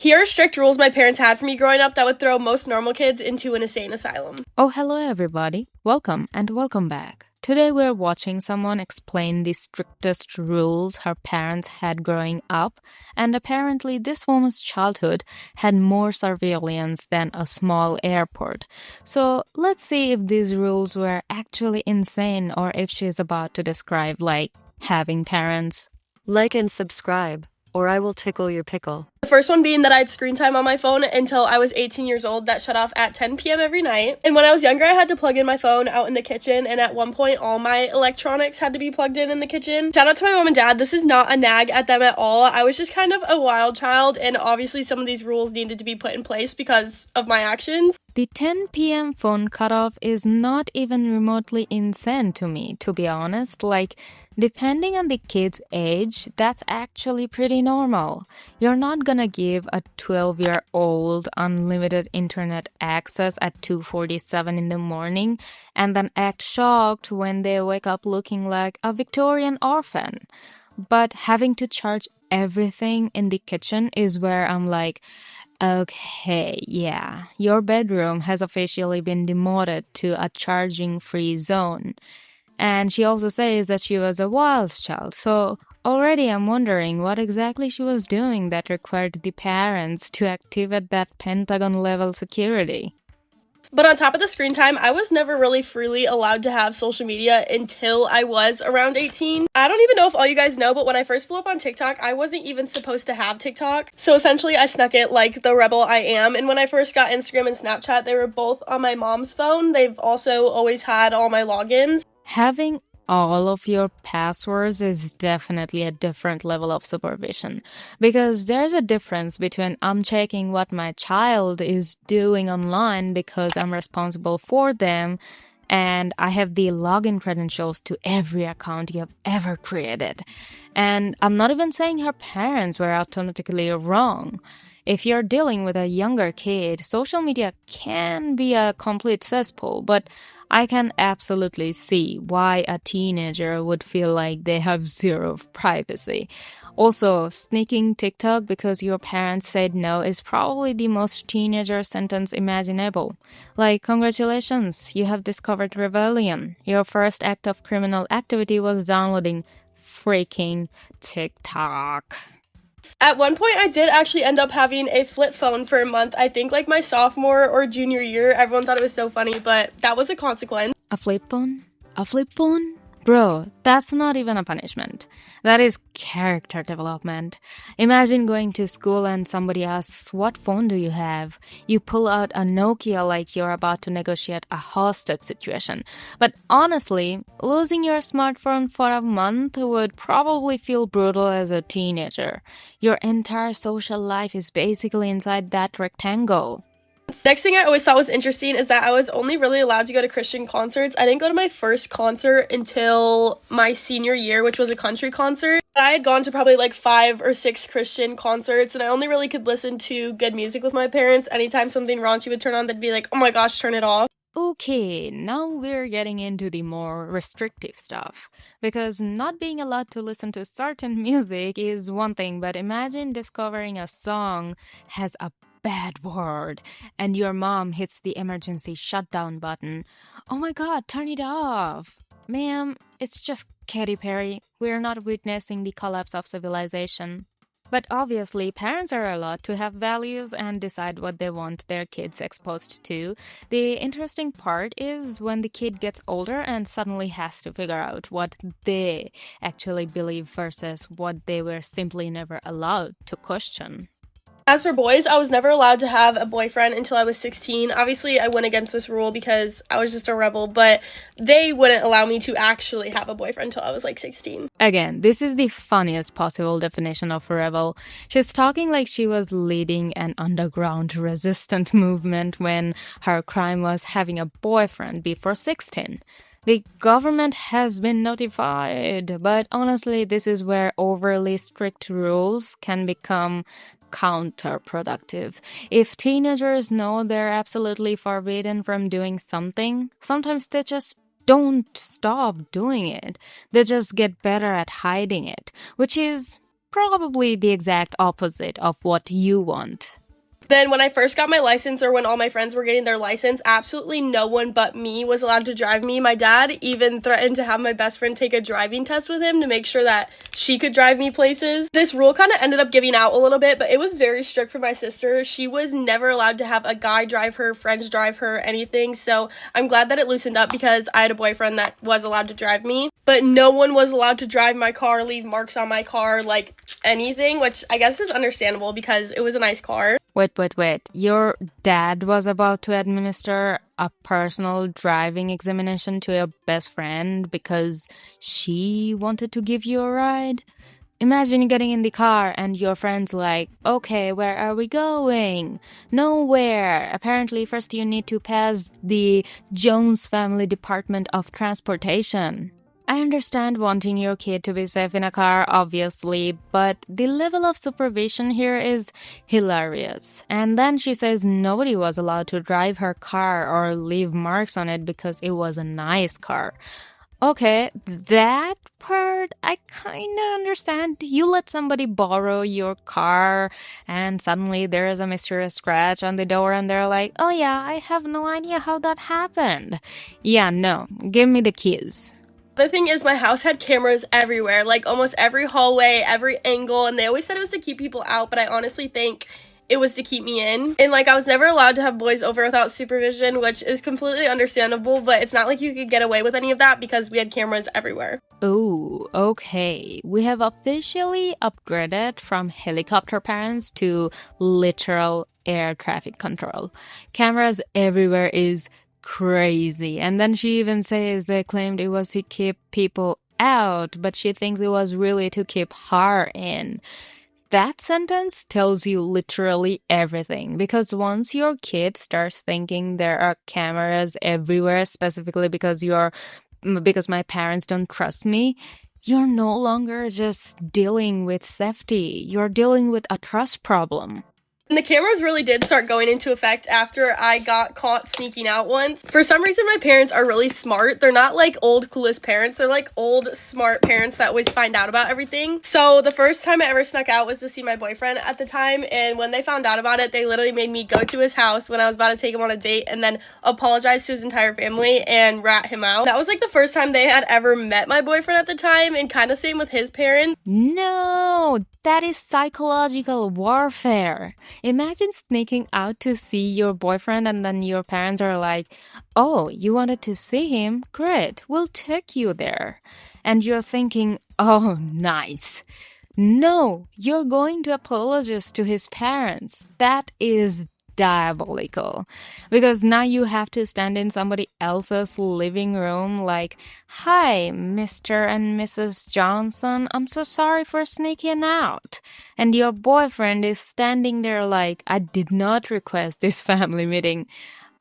Here are strict rules my parents had for me growing up that would throw most normal kids into an insane asylum. Oh, hello everybody. Welcome and welcome back. Today we're watching someone explain the strictest rules her parents had growing up, and apparently this woman's childhood had more surveillance than a small airport. So let's see if these rules were actually insane or if she's about to describe, like, having parents. Like and subscribe, or I will tickle your pickle. The first one being that I had screen time on my phone until I was 18 years old that shut off at 10 p.m. every night. And when I was younger, I had to plug in my phone out in the kitchen, and at one point, all my electronics had to be plugged in the kitchen. Shout out to my mom and dad. This is not a nag at them at all. I was just kind of a wild child, and obviously some of these rules needed to be put in place because of my actions. The 10 p.m. phone cutoff is not even remotely insane to me, to be honest. Like, depending on the kid's age, that's actually pretty normal. You're not gonna give a 12-year-old unlimited internet access at 2:47 in the morning and then act shocked when they wake up looking like a Victorian orphan. But having to charge everything in the kitchen is where I'm like, okay, yeah, your bedroom has officially been demoted to a charging-free zone. And she also says that she was a wild child, so already I'm wondering what exactly she was doing that required the parents to activate that Pentagon-level security. But on top of the screen time, I was never really freely allowed to have social media until I was around 18. I don't even know if all you guys know, but when I first blew up on TikTok, I wasn't even supposed to have TikTok. So essentially, I snuck it like the rebel I am. And when I first got Instagram and Snapchat, they were both on my mom's phone. They've also always had all my logins. Having all of your passwords is definitely a different level of supervision, because there's a difference between I'm checking what my child is doing online because I'm responsible for them and I have the login credentials to every account you have ever created. And I'm not even saying her parents were automatically wrong. If you're dealing with a younger kid, social media can be a complete cesspool, but I can absolutely see why a teenager would feel like they have zero privacy. Also, sneaking TikTok because your parents said no is probably the most teenager sentence imaginable. Like, congratulations, you have discovered rebellion. Your first act of criminal activity was downloading freaking TikTok. At one point, I did actually end up having a flip phone for a month. I think like my sophomore or junior year. Everyone thought it was so funny, but that was a consequence. A flip phone? A flip phone? Bro, that's not even a punishment. That is character development. Imagine going to school and somebody asks, "What phone do you have?" You pull out a Nokia like you're about to negotiate a hostage situation. But honestly, losing your smartphone for a month would probably feel brutal as a teenager. Your entire social life is basically inside that rectangle. Next thing I always thought was interesting is that I was only really allowed to go to Christian concerts. I didn't go to my first concert until my senior year, which was a country concert. I had gone to probably like 5 or 6 Christian concerts, and I only really could listen to good music with my parents. Anytime something raunchy would turn on, they'd be like, "Oh my gosh, turn it off." Okay, now we're getting into the more restrictive stuff. Because not being allowed to listen to certain music is one thing, but imagine discovering a song has a bad word and your mom hits the emergency shutdown button. Oh my god, turn it off! Ma'am, it's just Katy Perry. We're not witnessing the collapse of civilization. But obviously, parents are allowed to have values and decide what they want their kids exposed to. The interesting part is when the kid gets older and suddenly has to figure out what they actually believe versus what they were simply never allowed to question. As for boys, I was never allowed to have a boyfriend until I was 16. Obviously, I went against this rule because I was just a rebel, but they wouldn't allow me to actually have a boyfriend until I was like 16. Again, this is the funniest possible definition of rebel. She's talking like she was leading an underground resistant movement when her crime was having a boyfriend before 16. The government has been notified, but honestly, this is where overly strict rules can become counterproductive. If teenagers know they're absolutely forbidden from doing something, sometimes they just don't stop doing it. They just get better at hiding it, which is probably the exact opposite of what you want. Then when I first got my license, or when all my friends were getting their license, absolutely no one but me was allowed to drive me. My dad even threatened to have my best friend take a driving test with him to make sure that she could drive me places. This rule kind of ended up giving out a little bit, but it was very strict for my sister. She was never allowed to have a guy drive her, friends drive her, anything. So I'm glad that it loosened up because I had a boyfriend that was allowed to drive me. But no one was allowed to drive my car, leave marks on my car, like anything, which I guess is understandable because it was a nice car. Wait. Your dad was about to administer a personal driving examination to your best friend because she wanted to give you a ride? Imagine getting in the car and your friend's like, okay, where are we going? Nowhere. Apparently, first you need to pass the Jones Family Department of Transportation. I understand wanting your kid to be safe in a car, obviously, but the level of supervision here is hilarious. And then she says nobody was allowed to drive her car or leave marks on it because it was a nice car. Okay, that part I kinda understand. You let somebody borrow your car and suddenly there is a mysterious scratch on the door and they're like, oh yeah, I have no idea how that happened. Yeah, no, give me the keys. The thing is, my house had cameras everywhere, like almost every hallway, every angle, and they always said it was to keep people out, but I honestly think it was to keep me in. And like, I was never allowed to have boys over without supervision, which is completely understandable, but it's not like you could get away with any of that because we had cameras everywhere. Oh, okay. We have officially upgraded from helicopter parents to literal air traffic control. Cameras everywhere is crazy. And then she even says they claimed it was to keep people out, but she thinks it was really to keep her in. That sentence tells you literally everything, because once your kid starts thinking there are cameras everywhere, specifically because my parents don't trust me, you're no longer just dealing with safety. You're dealing with a trust problem. And the cameras really did start going into effect after I got caught sneaking out once. For some reason, my parents are really smart. They're not like old, clueless parents. They're like old, smart parents that always find out about everything. So the first time I ever snuck out was to see my boyfriend at the time. And when they found out about it, they literally made me go to his house when I was about to take him on a date and then apologize to his entire family and rat him out. That was like the first time they had ever met my boyfriend at the time, and kind of same with his parents. No, that is psychological warfare. Imagine sneaking out to see your boyfriend and then your parents are like, oh, you wanted to see him? Great, we'll take you there. And you're thinking, oh, nice. No, you're going to apologize to his parents. That is diabolical, because now you have to stand in somebody else's living room like, hi, Mr. and Mrs. Johnson, I'm so sorry for sneaking out. And your boyfriend is standing there like, I did not request this family meeting.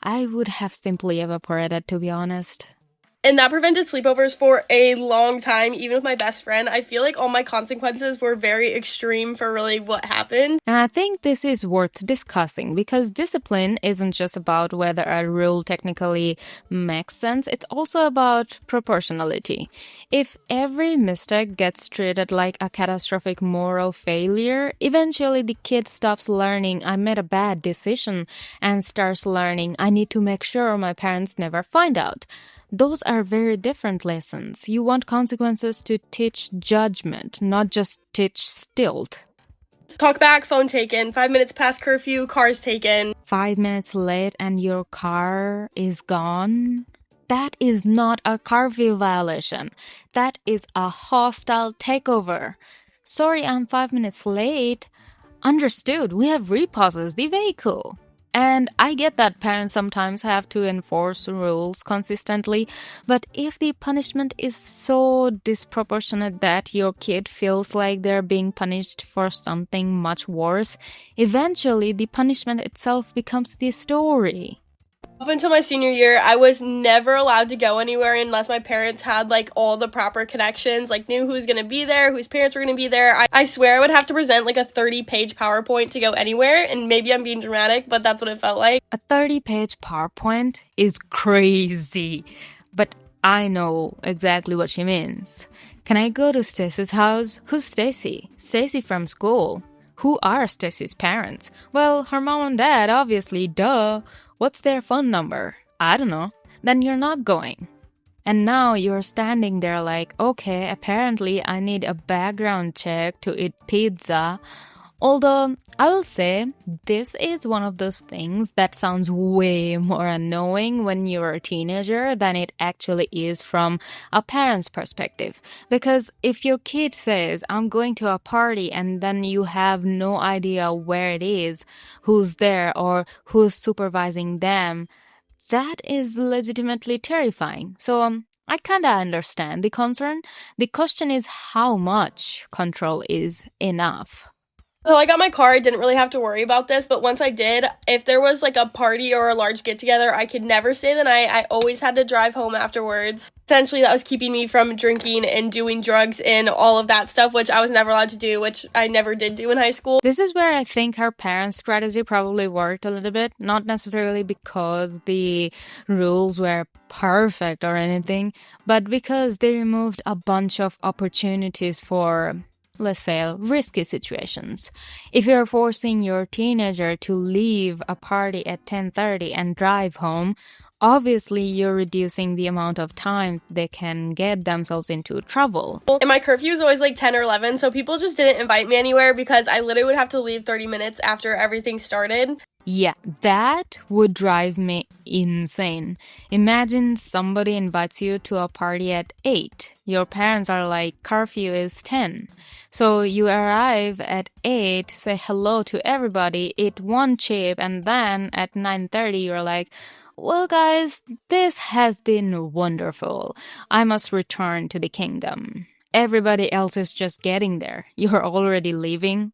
I would have simply evaporated, to be honest. And that prevented sleepovers for a long time, even with my best friend. I feel like all my consequences were very extreme for really what happened. And I think this is worth discussing, because discipline isn't just about whether a rule technically makes sense, it's also about proportionality. If every mistake gets treated like a catastrophic moral failure, eventually the kid stops learning I made a bad decision and starts learning I need to make sure my parents never find out. Those are very different lessons. You want consequences to teach judgment, not just teach stilt. Talk back, phone taken. 5 minutes past curfew, cars taken. 5 minutes late and your car is gone? That is not a curfew violation. That is a hostile takeover. Sorry, I'm 5 minutes late. Understood, we have repossessed the vehicle. And I get that parents sometimes have to enforce rules consistently, but if the punishment is so disproportionate that your kid feels like they're being punished for something much worse, eventually the punishment itself becomes the story. Up until my senior year, I was never allowed to go anywhere unless my parents had like all the proper connections, like knew who was going to be there, whose parents were going to be there. I swear I would have to present like a 30-page PowerPoint to go anywhere, and maybe I'm being dramatic, but that's what it felt like. A 30-page PowerPoint is crazy, but I know exactly what she means. Can I go to Stacy's house? Who's Stacy? Stacy from school. Who are Stacy's parents? Well, her mom and dad, obviously, duh. What's their phone number? I don't know. Then you're not going. And now you're standing there like, okay, apparently I need a background check to eat pizza. Although, I will say, this is one of those things that sounds way more annoying when you're a teenager than it actually is from a parent's perspective. Because if your kid says, I'm going to a party, and then you have no idea where it is, who's there, or who's supervising them, that is legitimately terrifying. So, I kinda understand the concern. The question is how much control is enough. Until I got my car, I didn't really have to worry about this, but once I did, if there was like a party or a large get-together, I could never stay the night. I always had to drive home afterwards. Essentially, that was keeping me from drinking and doing drugs and all of that stuff, which I was never allowed to do, which I never did do in high school. This is where I think her parents' strategy probably worked a little bit, not necessarily because the rules were perfect or anything, but because they removed a bunch of opportunities for, let's say, risky situations. If you're forcing your teenager to leave a party at 10:30 and drive home, obviously you're reducing the amount of time they can get themselves into trouble. And my curfew was always like 10 or 11, so people just didn't invite me anywhere because I literally would have to leave 30 minutes after everything started. Yeah, that would drive me insane. Imagine somebody invites you to a party at 8. Your parents are like, curfew is 10. So you arrive at 8, say hello to everybody, eat one chip, and then at 9:30 you're like, well, guys, this has been wonderful. I must return to the kingdom. Everybody else is just getting there. You're already leaving.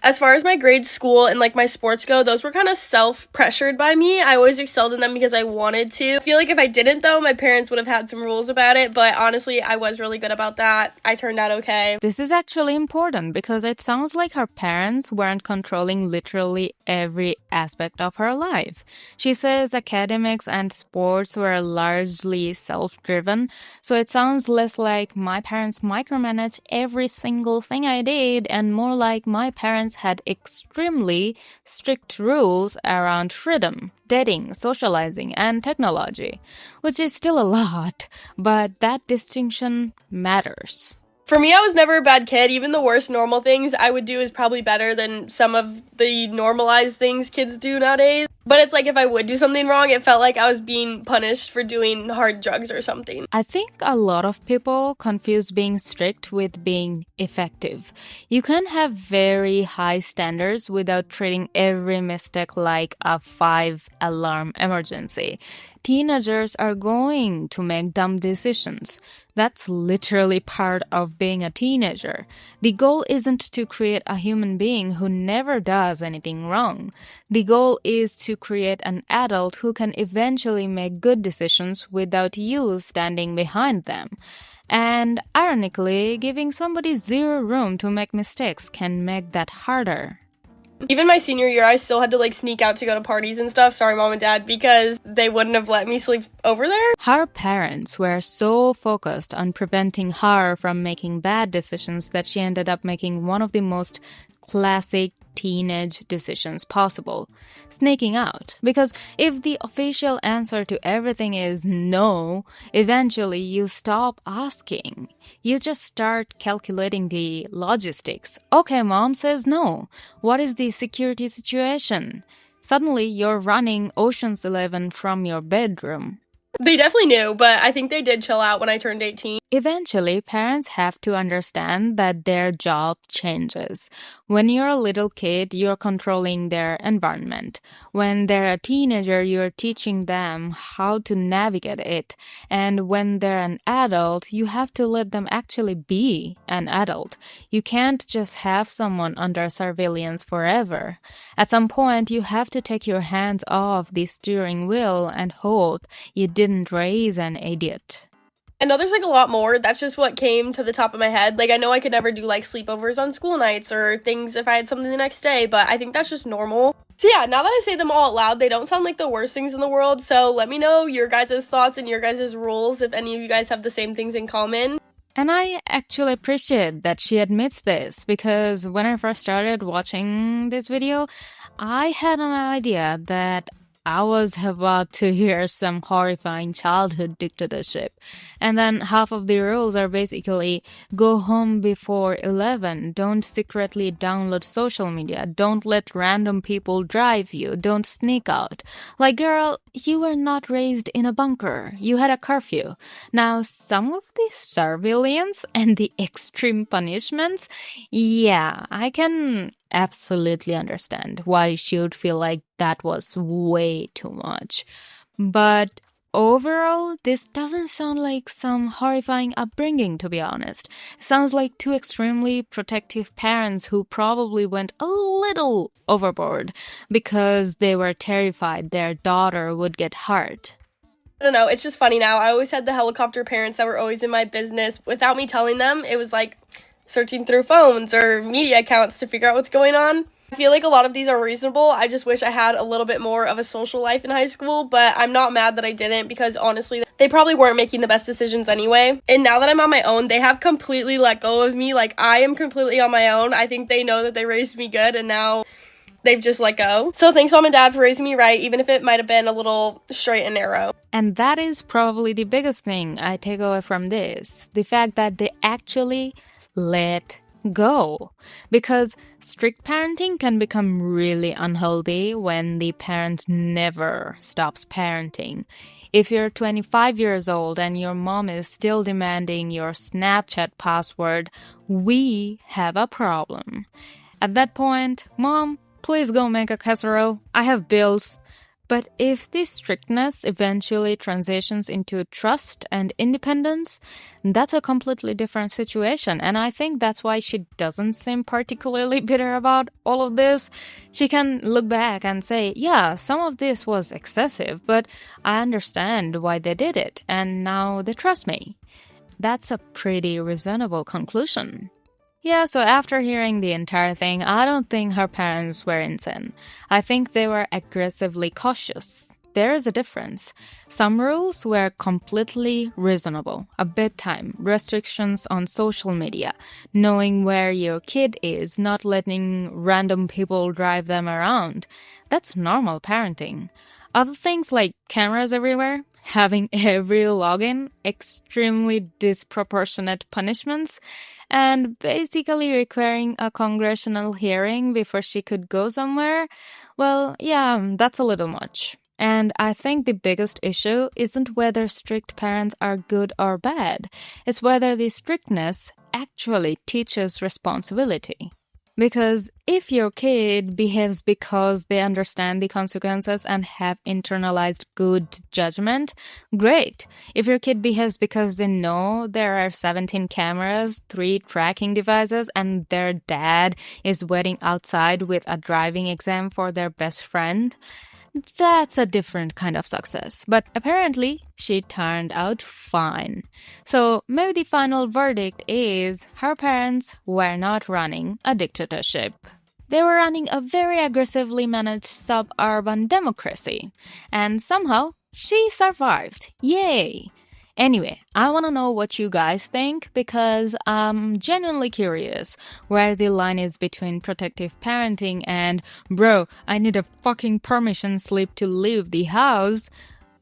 As far as my grades, school, and like my sports go, those were kind of self-pressured by me. I always excelled in them because I wanted to. I feel like if I didn't though, my parents would have had some rules about it, but honestly, I was really good about that. I turned out okay. This is actually important because it sounds like her parents weren't controlling literally every aspect of her life. She says academics and sports were largely self-driven, so it sounds less like my parents micromanaged every single thing I did and more like my parents had extremely strict rules around freedom, dating, socializing, and technology, which is still a lot, but that distinction matters. For me, I was never a bad kid. Even the worst normal things I would do is probably better than some of the normalized things kids do nowadays. But it's like if I would do something wrong, it felt like I was being punished for doing hard drugs or something. I think a lot of people confuse being strict with being effective. You can have very high standards without treating every mistake like a 5-alarm emergency. Teenagers are going to make dumb decisions. That's literally part of being a teenager. The goal isn't to create a human being who never does anything wrong. The goal is to create an adult who can eventually make good decisions without you standing behind them. And ironically, giving somebody zero room to make mistakes can make that harder. Even my senior year, I still had to like sneak out to go to parties and stuff, sorry mom and dad, because they wouldn't have let me sleep over there. Her parents were so focused on preventing her from making bad decisions that she ended up making one of the most classic teenage decisions possible, sneaking out. Because if the official answer to everything is no, eventually you stop asking. You just start calculating the logistics. Okay, mom says no. What is the security situation? Suddenly you're running Ocean's 11 from your bedroom. They definitely knew, but I think they did chill out when I turned 18. Eventually, parents have to understand that their job changes. When you're a little kid, you're controlling their environment. When they're a teenager, you're teaching them how to navigate it. And when they're an adult, you have to let them actually be an adult. You can't just have someone under surveillance forever. At some point, you have to take your hands off the steering wheel and hope you didn't raise an idiot. I know there's like a lot more. That's just what came to the top of my head. Like I know I could never do like sleepovers on school nights or things if I had something the next day, but I think that's just normal. So yeah, now that I say them all out loud, they don't sound like the worst things in the world. So let me know your guys' thoughts and your guys' rules if any of you guys have the same things in common. And I actually appreciate that she admits this because when I first started watching this video, I had an idea that I was about to hear some horrifying childhood dictatorship. And then half of the rules are basically go home before 11, don't secretly download social media, don't let random people drive you, don't sneak out. Like, girl, you were not raised in a bunker, you had a curfew. Now, some of the surveillance and the extreme punishments, yeah, I can absolutely understand why she would feel like that was way too much. But overall, this doesn't sound like some horrifying upbringing, to be honest. It sounds like two extremely protective parents who probably went a little overboard because they were terrified their daughter would get hurt. I don't know, it's just funny now. I always had the helicopter parents that were always in my business. Without me telling them, it was like searching through phones or media accounts to figure out what's going on. I feel like a lot of these are reasonable. I just wish I had a little bit more of a social life in high school, but I'm not mad that I didn't because honestly, they probably weren't making the best decisions anyway. And now that I'm on my own, they have completely let go of me. Like, I am completely on my own. I think they know that they raised me good and now they've just let go. So thanks, Mom and Dad, for raising me right, even if it might have been a little straight and narrow. And that is probably the biggest thing I take away from this. The fact that they actually let go. Because strict parenting can become really unhealthy when the parent never stops parenting. If you're 25 years old and your mom is still demanding your Snapchat password, we have a problem. At that point, Mom, please go make a casserole. I have bills. But if this strictness eventually transitions into trust and independence, that's a completely different situation. And I think that's why she doesn't seem particularly bitter about all of this. She can look back and say, yeah, some of this was excessive, but I understand why they did it, and now they trust me. That's a pretty reasonable conclusion. Yeah, so after hearing the entire thing, I don't think her parents were insane. I think they were aggressively cautious. There is a difference. Some rules were completely reasonable. A bedtime, restrictions on social media, knowing where your kid is, not letting random people drive them around. That's normal parenting. Other things like cameras everywhere, having every login, extremely disproportionate punishments, and basically requiring a congressional hearing before she could go somewhere, well, yeah, that's a little much. And I think the biggest issue isn't whether strict parents are good or bad, it's whether the strictness actually teaches responsibility. Because if your kid behaves because they understand the consequences and have internalized good judgment, great. If your kid behaves because they know there are 17 cameras, 3 tracking devices, and their dad is waiting outside with a driving exam for their best friend, that's a different kind of success. But apparently, she turned out fine. So maybe the final verdict is her parents were not running a dictatorship. They were running a very aggressively managed suburban democracy. And somehow, she survived. Yay! Anyway, I want to know what you guys think because I'm genuinely curious where the line is between protective parenting and, bro, I need a fucking permission slip to leave the house.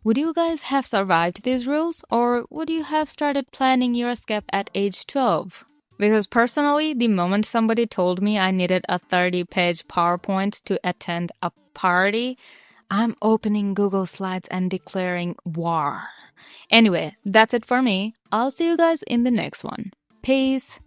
Would you guys have survived these rules or would you have started planning your escape at age 12? Because personally, the moment somebody told me I needed a 30-page PowerPoint to attend a party, I'm opening Google Slides and declaring war. Anyway, that's it for me. I'll see you guys in the next one. Peace.